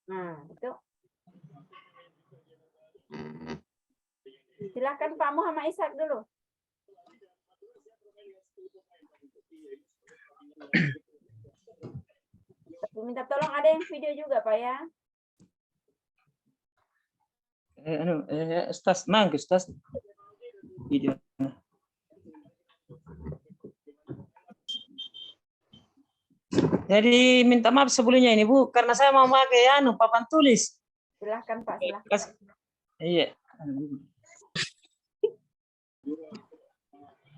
Nah, itu. Silakan Pak Muhammad Ishak dulu. Minta tolong ada yang video juga Pak ya. Ustaz, Ustaz. Video. Jadi minta maaf sebelumnya ini Bu, karena saya mau pakai papan tulis. Silahkan Pak, silahkan. Iya.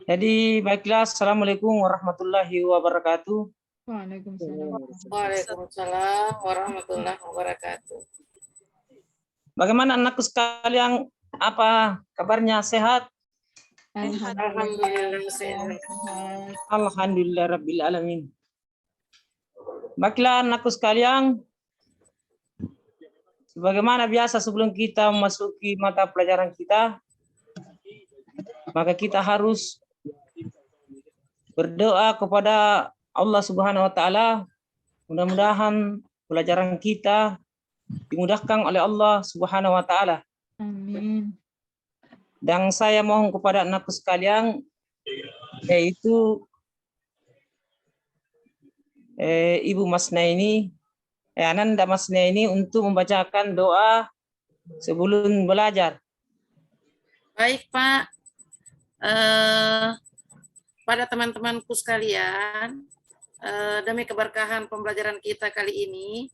Jadi baiklah, assalamualaikum warahmatullahi wabarakatuh. Waalaikumsalam warahmatullahi wabarakatuh. Bagaimana anakku sekalian? Apa kabarnya, sehat? Alhamdulillah sehat. Alhamdulillah rabbil alamin. Baiklah anakku sekalian, sebagaimana biasa sebelum kita memasuki mata pelajaran kita, maka kita harus berdoa kepada Allah Subhanahu wa taala. Mudah-mudahan pelajaran kita dimudahkan oleh Allah Subhanahu wa taala. Amin. Dan saya mohon kepada anakku sekalian, yaitu Ibu Masna ini, Ananda Masna ini, untuk membacakan doa sebelum belajar. Baik Pak, pada teman-temanku sekalian, demi keberkahan pembelajaran kita kali ini,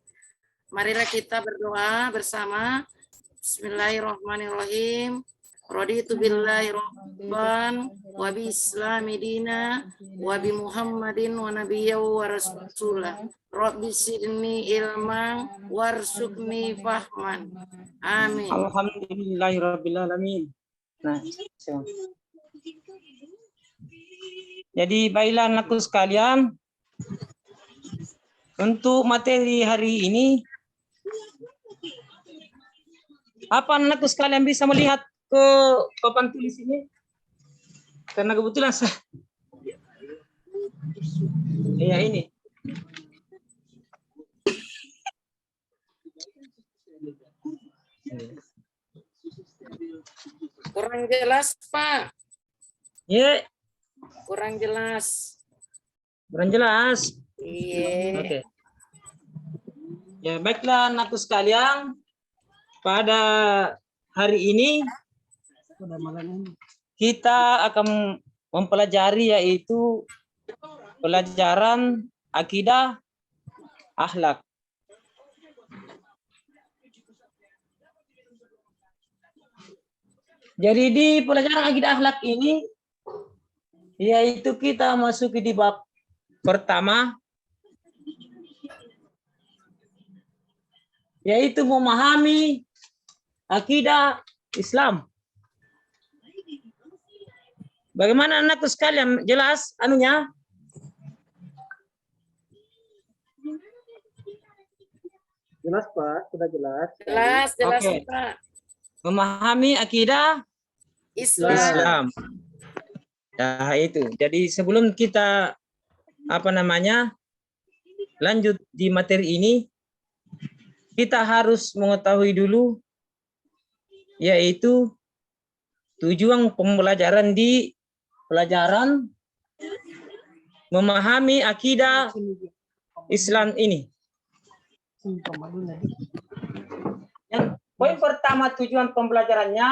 marilah kita berdoa bersama. Bismillahirrahmanirrahim. Raditu billahi rabban wa bi islami dina wa bi Muhammadin wa nabiyyan wa rasulah. Rabbi sidni ilman warzuqni fahman. Amin. Alhamdulillahirabbil alamin. Nah, jadi baiklah anakku sekalian, untuk materi hari ini, apa anakku sekalian bisa melihat ke papan tulis ini? Karena kebetulan saya, ya ini. Kurang jelas Pak. Ya. Kurang jelas. Kurang jelas. Iya. Oke. Ya baiklah anakku sekalian, pada hari ini kita akan mempelajari yaitu pelajaran akidah akhlak. Jadi di pelajaran akidah akhlak ini, yaitu kita masuki di bab pertama, yaitu memahami akidah Islam. Bagaimana anakku sekalian, jelas anunya? Jelas Pak, sudah jelas. Jelas Oke. Pak. Memahami akidah Islam. Nah, itu. Jadi sebelum kita lanjut di materi ini, kita harus mengetahui dulu yaitu tujuan pembelajaran di pelajaran memahami akidah Islam ini. Yang poin pertama tujuan pembelajarannya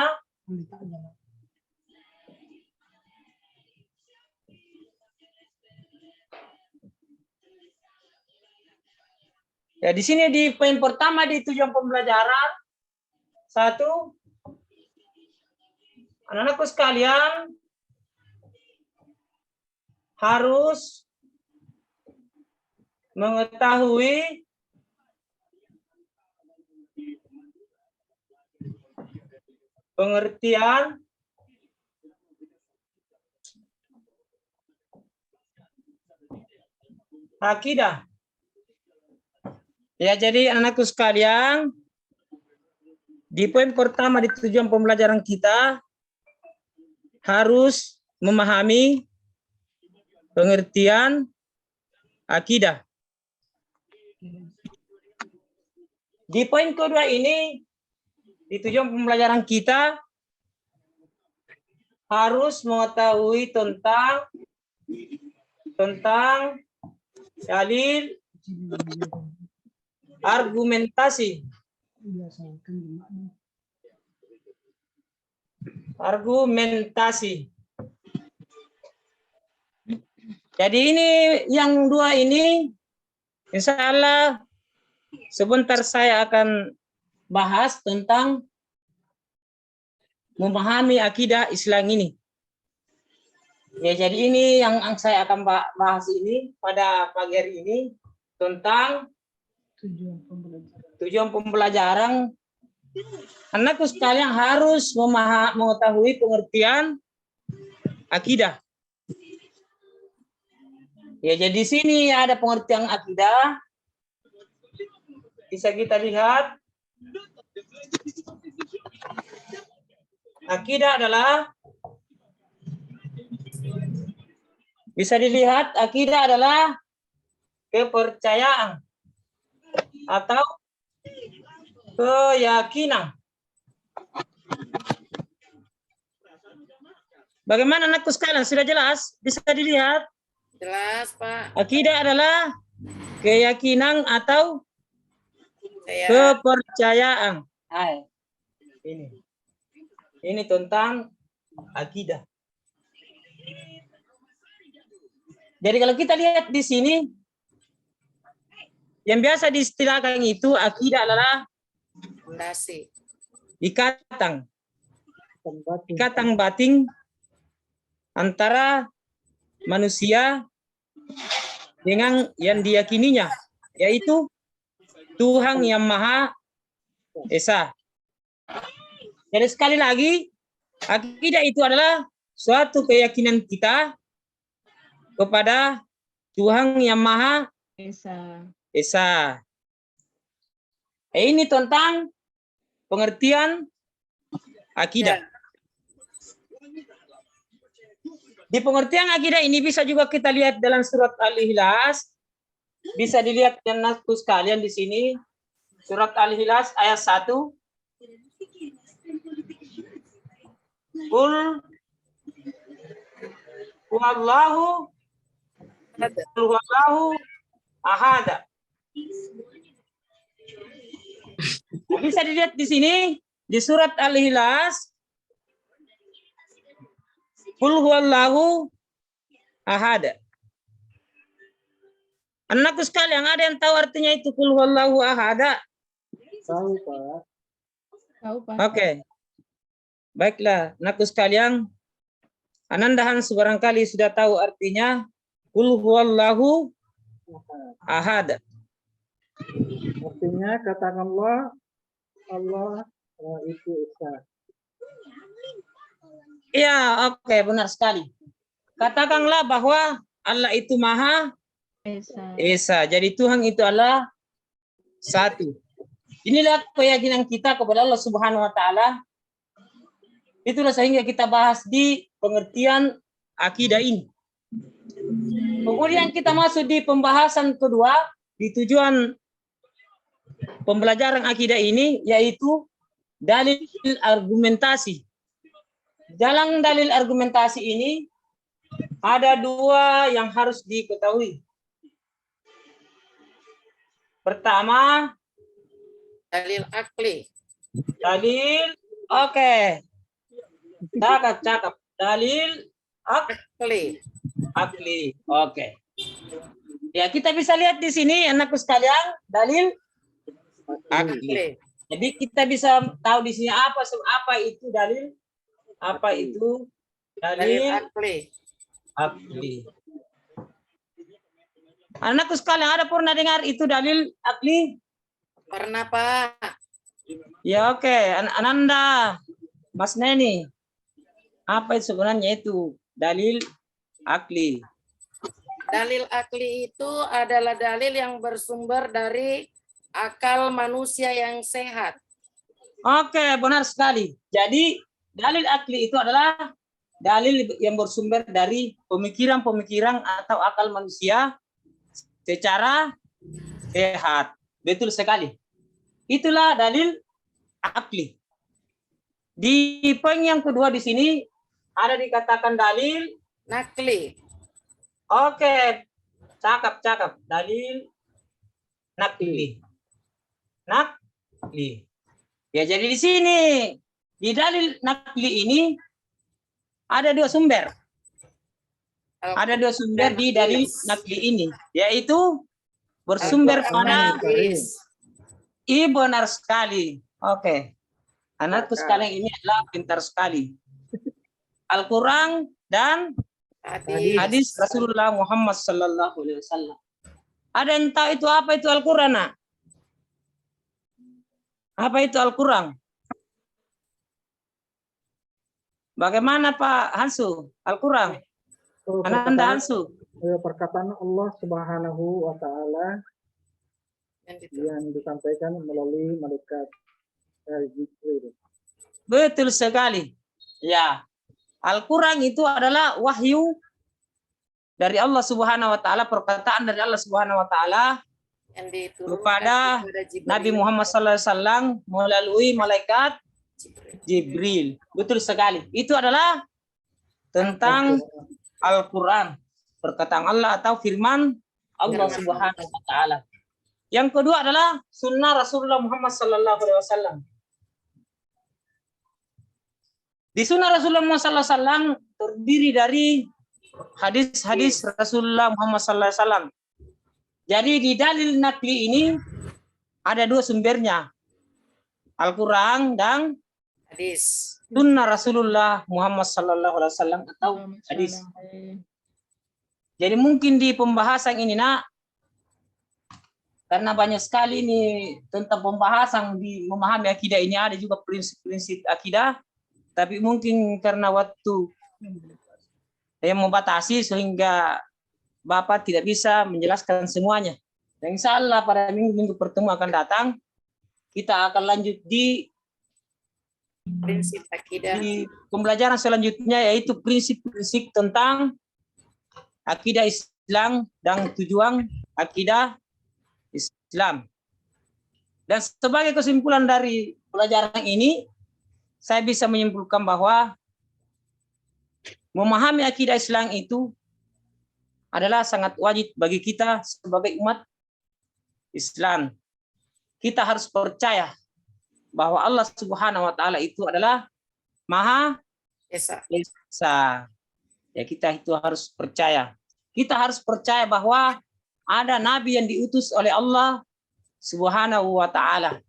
ya, di sini di poin pertama di tujuan pembelajaran, satu, anak-anakku sekalian harus mengetahui pengertian akidah. Ya, jadi anakku sekalian, di poin pertama di tujuan pembelajaran kita harus memahami pengertian akidah. Di poin kedua ini, di tujuan pembelajaran kita harus mengetahui tentang dalil argumentasi. Jadi ini yang dua ini, insya Allah sebentar saya akan bahas tentang memahami akidah Islam ini. Ya, jadi ini yang saya akan bahas ini pada pagi hari ini tentang tujuan pembelajaran. Anakku sekalian harus mengetahui pengertian akidah. Ya, jadi di sini ada pengertian akidah. Bisa kita lihat. Akidah adalah, bisa dilihat, akidah adalah kepercayaan atau keyakinan. Bagaimana anakku sekalian? Sudah jelas? Bisa dilihat? Jelas, Pak. Akidah adalah keyakinan atau Saya kepercayaan. Hai. Ini tentang akidah. Jadi kalau kita lihat di sini, yang biasa diistilahkan itu akidah adalah fondasi. ikatan batin antara manusia dengan yang diyakininya, yaitu Tuhan yang Maha Esa. Jadi sekali lagi, akidah itu adalah suatu keyakinan kita kepada Tuhan yang Maha Esa. Ini tentang pengertian akidah. Di pengertian akidah ini bisa juga kita lihat dalam surat Al-Ikhlas. Bisa dilihat yang naskus kalian di sini. Surat Al-Ikhlas ayat 1. Qul huwallahu ahad. Bisa dilihat di sini di surat Al-Ikhlas. Qul huwallahu ahad. Anakku sekalian, ada yang tahu artinya itu qul huwallahu ahad? Tahu, Pak. Tahu, Pak. Oke. Baiklah, anakku sekalian, Anandahan sebarangkali sudah tahu artinya qul huwallahu ahad. Artinya katakanlah Allah itu Esa. Iya, oke, benar sekali. Katakanlah bahwa Allah itu Maha Esa. Jadi Tuhan itu adalah satu. Inilah keyakinan kita kepada Allah Subhanahu wa taala. Itulah sehingga kita bahas di pengertian akidah ini. Kemudian kita masuk di pembahasan kedua di tujuan pembelajaran akidah ini, yaitu dalil argumentasi. Dalam dalil argumentasi ini ada dua yang harus diketahui. Pertama, Dalil akli. dalil, oke. Cakap. Dalil Akli. akli. Oke. Ya, kita bisa lihat di sini anakku sekalian, dalil akli. Akli. Jadi kita bisa tahu di sini apa itu dalil, apa itu Dalil dalil akli. akli. Anakku sekalian, ada pernah dengar itu dalil akli? Pernah, Pak. Ya, oke. Ananda, Mas Neni, apa itu sebenarnya itu dalil akli? Dalil akli itu adalah dalil yang bersumber dari akal manusia yang sehat. Oke, benar sekali. Jadi dalil akli itu adalah dalil yang bersumber dari pemikiran-pemikiran atau akal manusia secara sehat. Betul sekali. Itulah dalil akli. Di poin yang kedua di sini ada dikatakan dalil. Nakli. Oke, cakap. Dalil nakli. Nakli. Ya, jadi di sini di dalil nakli ini ada dua sumber. Ada dua sumber di dalil nakli ini, yaitu bersumber pada benar sekali. Oke. Anakku sekalian ini adalah pintar sekali. Al-Quran dan hadis Rasulullah Muhammad sallallahu alaihi wasallam. Ada yang tahu itu apa itu Al-Quran, nak? Apa itu Al-Quran? Bagaimana Pak Hansu? Al-Quran? Ananda Hansu? Perkataan Allah Subhanahu wa Ta'ala yang disampaikan melalui malaikat Jibril. Betul sekali. Ya. Al-Quran itu adalah wahyu dari Allah Subhanahu wa Ta'ala, perkataan dari Allah Subhanahu wa Ta'ala kepada Nabi Muhammad sallallahu alaihi wasallam melalui malaikat Jibril. Betul sekali. Itu adalah tentang Al-Quran, perkataan Allah atau firman Allah Subhanahu wa Ta'ala. Yang kedua adalah sunnah Rasulullah Muhammad sallallahu alaihi wasallam. Di sunnah Rasulullah Muhammad sallallahu alaihi wasallam terdiri dari hadis-hadis Rasulullah Muhammad sallallahu alaihi wasallam. Jadi di dalil nakli ini ada dua sumbernya. Al-Quran dan hadis. Sunnah Rasulullah Muhammad sallallahu alaihi wasallam atau hadis. Jadi mungkin di pembahasan ini, nak, karena banyak sekali ini tentang pembahasan di memahami akidah ini, ada juga prinsip-prinsip akidah, tapi mungkin karena waktu yang membatasi sehingga Bapak tidak bisa menjelaskan semuanya. Dan insya Allah pada minggu-minggu pertemuan akan datang, kita akan lanjut di Prinsip akidah. Di pembelajaran selanjutnya, yaitu prinsip-prinsip tentang akidah Islam dan tujuan akidah Islam. Dan sebagai kesimpulan dari pelajaran ini, saya bisa menyimpulkan bahwa memahami akidah Islam itu adalah sangat wajib bagi kita sebagai umat Islam. Kita harus percaya bahwa Allah Subhanahu wa Ta'ala itu adalah Maha Esa. Ya, kita itu harus percaya. Kita harus percaya bahwa ada nabi yang diutus oleh Allah Subhanahu wa Ta'ala.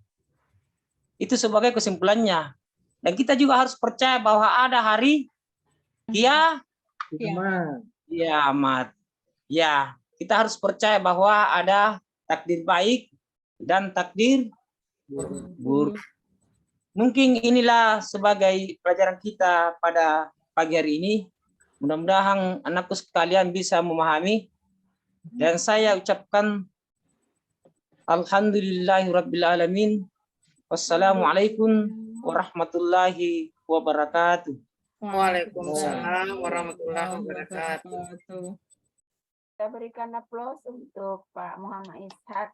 Itu sebagai kesimpulannya. Dan kita juga harus percaya bahwa ada hari kiamat. Ya, kita harus percaya bahwa ada takdir baik dan takdir buruk. Mungkin inilah sebagai pelajaran kita pada pagi hari ini. Mudah-mudahan anakku sekalian bisa memahami. Dan saya ucapkan alhamdulillahirrabbilalamin. Wassalamualaikum warahmatullahi wabarakatuh. Waalaikumsalam warahmatullahi wabarakatuh. Kita berikan aplaus untuk Pak Muhammad Ishak.